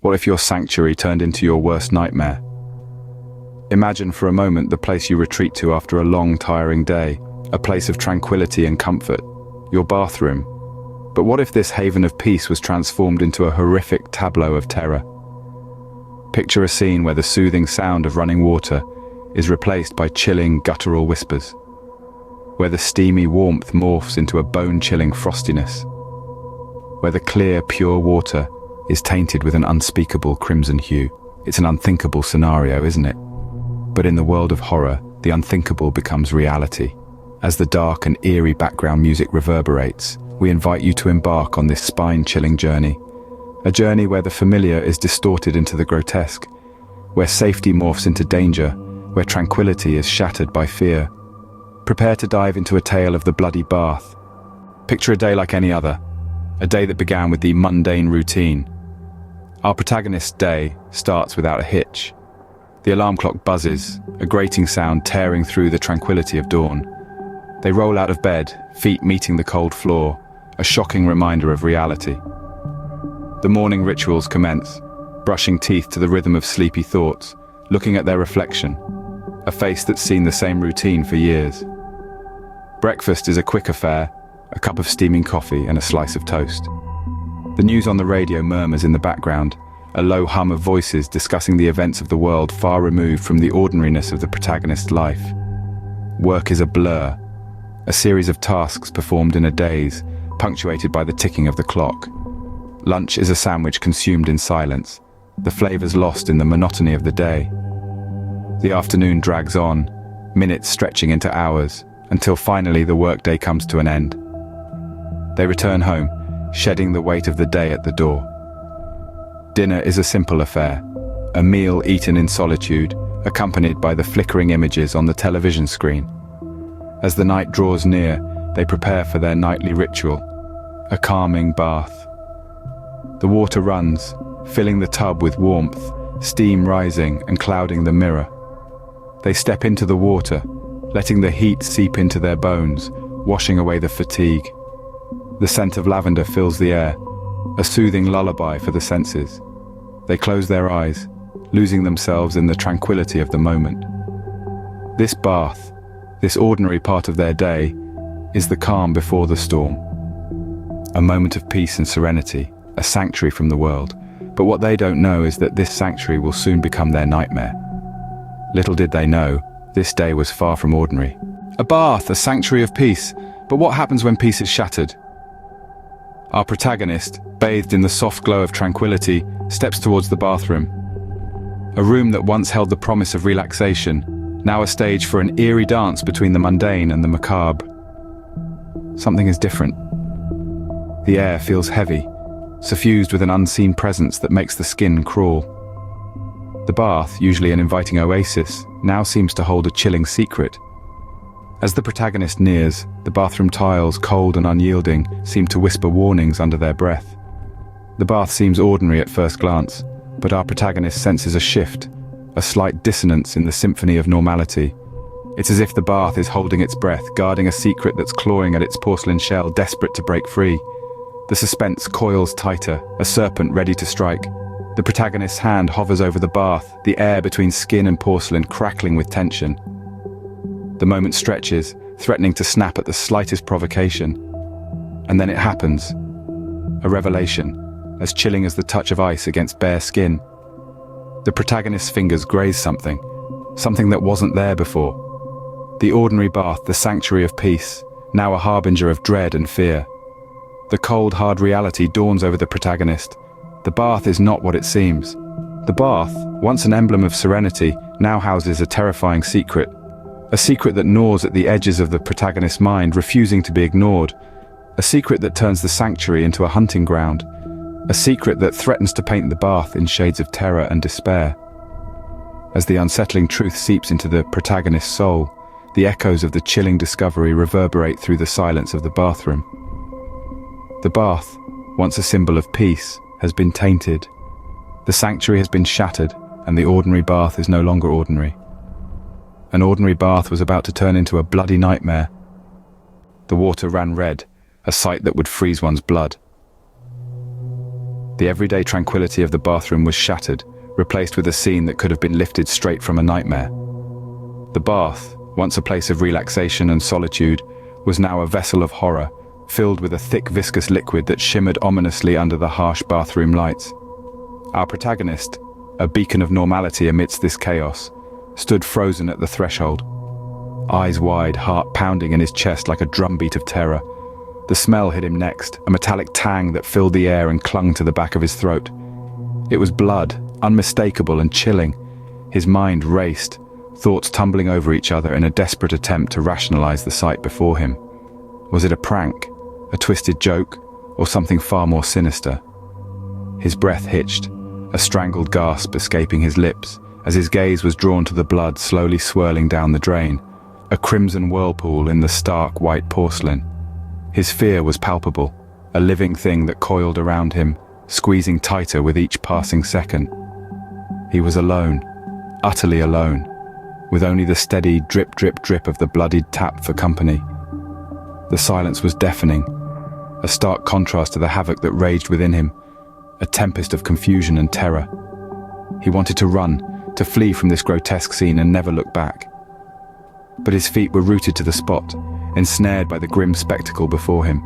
What if your sanctuary turned into your worst nightmare? Imagine for a moment the place you retreat to after a long, tiring day, a place of tranquility and comfort, your bathroom. But what if this haven of peace was transformed into a horrific tableau of terror? Picture a scene where the soothing sound of running water is replaced by chilling, guttural whispers, where the steamy warmth morphs into a bone-chilling frostiness, where the clear, pure water is tainted with an unspeakable crimson hue. It's an unthinkable scenario, isn't it? But in the world of horror, the unthinkable becomes reality. As the dark and eerie background music reverberates, we invite you to embark on this spine-chilling journey. A journey where the familiar is distorted into the grotesque, where safety morphs into danger, where tranquility is shattered by fear. Prepare to dive into a tale of the bloody bath. Picture a day like any other, a day that began with the mundane routine. Our protagonist's day starts without a hitch. The alarm clock buzzes, a grating sound tearing through the tranquility of dawn. They roll out of bed, feet meeting the cold floor, a shocking reminder of reality. The morning rituals commence, brushing teeth to the rhythm of sleepy thoughts, looking at their reflection, a face that's seen the same routine for years. Breakfast is a quick affair, a cup of steaming coffee and a slice of toast. The news on the radio murmurs in the background, a low hum of voices discussing the events of the world far removed from the ordinariness of the protagonist's life. Work is a blur, a series of tasks performed in a daze, punctuated by the ticking of the clock. Lunch is a sandwich consumed in silence, the flavors lost in the monotony of the day. The afternoon drags on, minutes stretching into hours, until finally the workday comes to an end. They return home, shedding the weight of the day at the door. Dinner is a simple affair, a meal eaten in solitude, accompanied by the flickering images on the television screen. As the night draws near, they prepare for their nightly ritual, a calming bath. The water runs, filling the tub with warmth, steam rising and clouding the mirror. They step into the water, letting the heat seep into their bones, washing away the fatigue. The scent of lavender fills the air, a soothing lullaby for the senses. They close their eyes, losing themselves in the tranquility of the moment. This bath, this ordinary part of their day, is the calm before the storm. A moment of peace and serenity, a sanctuary from the world. But what they don't know is that this sanctuary will soon become their nightmare. Little did they know, this day was far from ordinary. A bath, a sanctuary of peace. But what happens when peace is shattered? Our protagonist, bathed in the soft glow of tranquility, steps towards the bathroom. A room that once held the promise of relaxation, now a stage for an eerie dance between the mundane and the macabre. Something is different. The air feels heavy, suffused with an unseen presence that makes the skin crawl. The bath, usually an inviting oasis, now seems to hold a chilling secret. As the protagonist nears, the bathroom tiles, cold and unyielding, seem to whisper warnings under their breath. The bath seems ordinary at first glance, but our protagonist senses a shift, a slight dissonance in the symphony of normality. It's as if the bath is holding its breath, guarding a secret that's clawing at its porcelain shell, desperate to break free. The suspense coils tighter, a serpent ready to strike. The protagonist's hand hovers over the bath, the air between skin and porcelain crackling with tension. The moment stretches, threatening to snap at the slightest provocation. And then it happens. A revelation, as chilling as the touch of ice against bare skin. The protagonist's fingers graze something that wasn't there before. The ordinary bath, the sanctuary of peace, now a harbinger of dread and fear. The cold, hard reality dawns over the protagonist. The bath is not what it seems. The bath, once an emblem of serenity, now houses a terrifying secret. A secret that gnaws at the edges of the protagonist's mind, refusing to be ignored. A secret that turns the sanctuary into a hunting ground. A secret that threatens to paint the bath in shades of terror and despair. As the unsettling truth seeps into the protagonist's soul, the echoes of the chilling discovery reverberate through the silence of the bathroom. The bath, once a symbol of peace, has been tainted. The sanctuary has been shattered, and the ordinary bath is no longer ordinary. An ordinary bath was about to turn into a bloody nightmare. The water ran red, a sight that would freeze one's blood. The everyday tranquility of the bathroom was shattered, replaced with a scene that could have been lifted straight from a nightmare. The bath, once a place of relaxation and solitude, was now a vessel of horror, filled with a thick viscous liquid that shimmered ominously under the harsh bathroom lights. Our protagonist, a beacon of normality amidst this chaos, stood frozen at the threshold. Eyes wide, heart pounding in his chest like a drumbeat of terror. The smell hit him next, a metallic tang that filled the air and clung to the back of his throat. It was blood, unmistakable and chilling. His mind raced, thoughts tumbling over each other in a desperate attempt to rationalize the sight before him. Was it a prank, a twisted joke, or something far more sinister? His breath hitched, a strangled gasp escaping his lips as his gaze was drawn to the blood slowly swirling down the drain, a crimson whirlpool in the stark white porcelain. His fear was palpable, a living thing that coiled around him, squeezing tighter with each passing second. He was alone, utterly alone, with only the steady drip, drip, drip of the bloodied tap for company. The silence was deafening, a stark contrast to the havoc that raged within him, a tempest of confusion and terror. He wanted to run, to flee from this grotesque scene and never look back. But his feet were rooted to the spot, ensnared by the grim spectacle before him.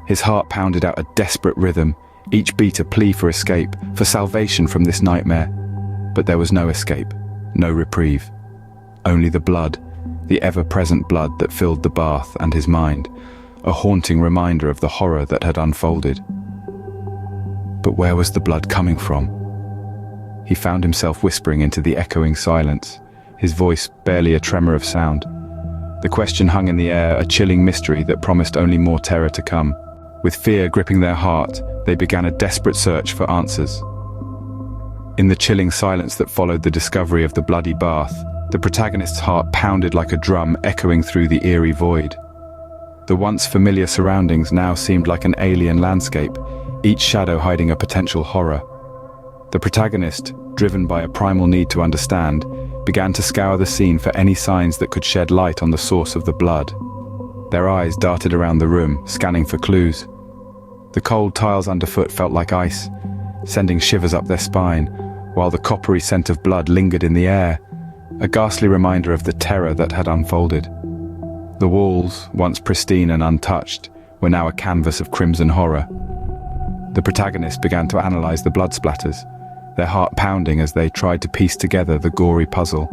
His heart pounded out a desperate rhythm, each beat a plea for escape, for salvation from this nightmare. But there was no escape, no reprieve. Only the blood, the ever-present blood that filled the bath and his mind, a haunting reminder of the horror that had unfolded. But where was the blood coming from? He found himself whispering into the echoing silence, his voice barely a tremor of sound. The question hung in the air, a chilling mystery that promised only more terror to come. With fear gripping their heart, they began a desperate search for answers. In the chilling silence that followed the discovery of the bloody bath, the protagonist's heart pounded like a drum echoing through the eerie void. The once familiar surroundings now seemed like an alien landscape, each shadow hiding a potential horror. The protagonist, driven by a primal need to understand, began to scour the scene for any signs that could shed light on the source of the blood. Their eyes darted around the room, scanning for clues. The cold tiles underfoot felt like ice, sending shivers up their spine, while the coppery scent of blood lingered in the air, a ghastly reminder of the terror that had unfolded. The walls, once pristine and untouched, were now a canvas of crimson horror. The protagonist began to analyze the blood splatters, their heart pounding as they tried to piece together the gory puzzle.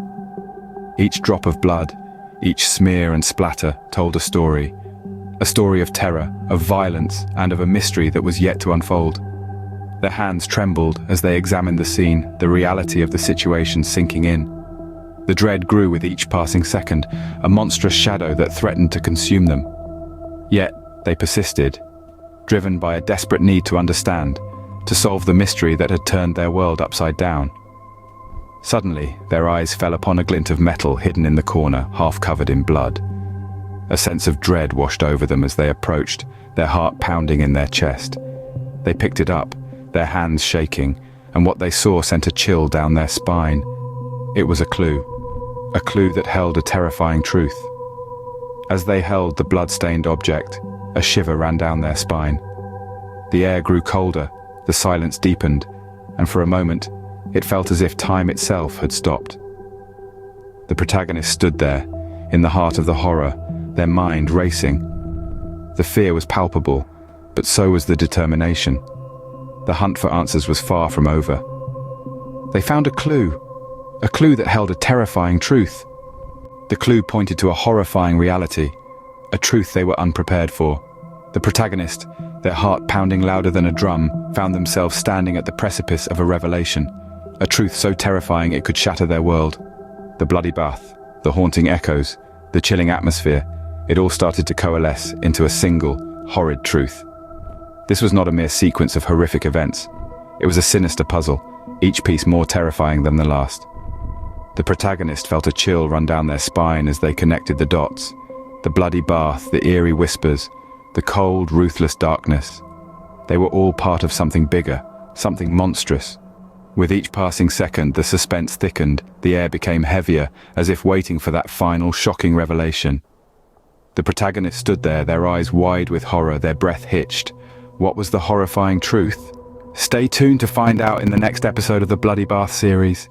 Each drop of blood, each smear and splatter told a story of terror, of violence, and of a mystery that was yet to unfold. Their hands trembled as they examined the scene, the reality of the situation sinking in. The dread grew with each passing second, a monstrous shadow that threatened to consume them. Yet they persisted, driven by a desperate need to understand, to solve the mystery that had turned their world upside down. Suddenly, their eyes fell upon a glint of metal hidden in the corner, half covered in blood. A sense of dread washed over them as they approached, their heart pounding in their chest. They picked it up, their hands shaking, and what they saw sent a chill down their spine. It was a clue that held a terrifying truth. As they held the blood-stained object, a shiver ran down their spine. The air grew colder, the silence deepened, and for a moment, it felt as if time itself had stopped. The protagonist stood there, in the heart of the horror, their mind racing. The fear was palpable, but so was the determination. The hunt for answers was far from over. They found a clue that held a terrifying truth. The clue pointed to a horrifying reality, a truth they were unprepared for. The protagonist, their heart pounding louder than a drum, found themselves standing at the precipice of a revelation, a truth so terrifying it could shatter their world. The bloody bath, the haunting echoes, the chilling atmosphere, it all started to coalesce into a single, horrid truth. This was not a mere sequence of horrific events. It was a sinister puzzle, each piece more terrifying than the last. The protagonist felt a chill run down their spine as they connected the dots. The bloody bath, the eerie whispers, the cold, ruthless darkness. They were all part of something bigger, something monstrous. With each passing second, the suspense thickened, the air became heavier, as if waiting for that final, shocking revelation. The protagonist stood there, their eyes wide with horror, their breath hitched. What was the horrifying truth? Stay tuned to find out in the next episode of the Bloody Bath series.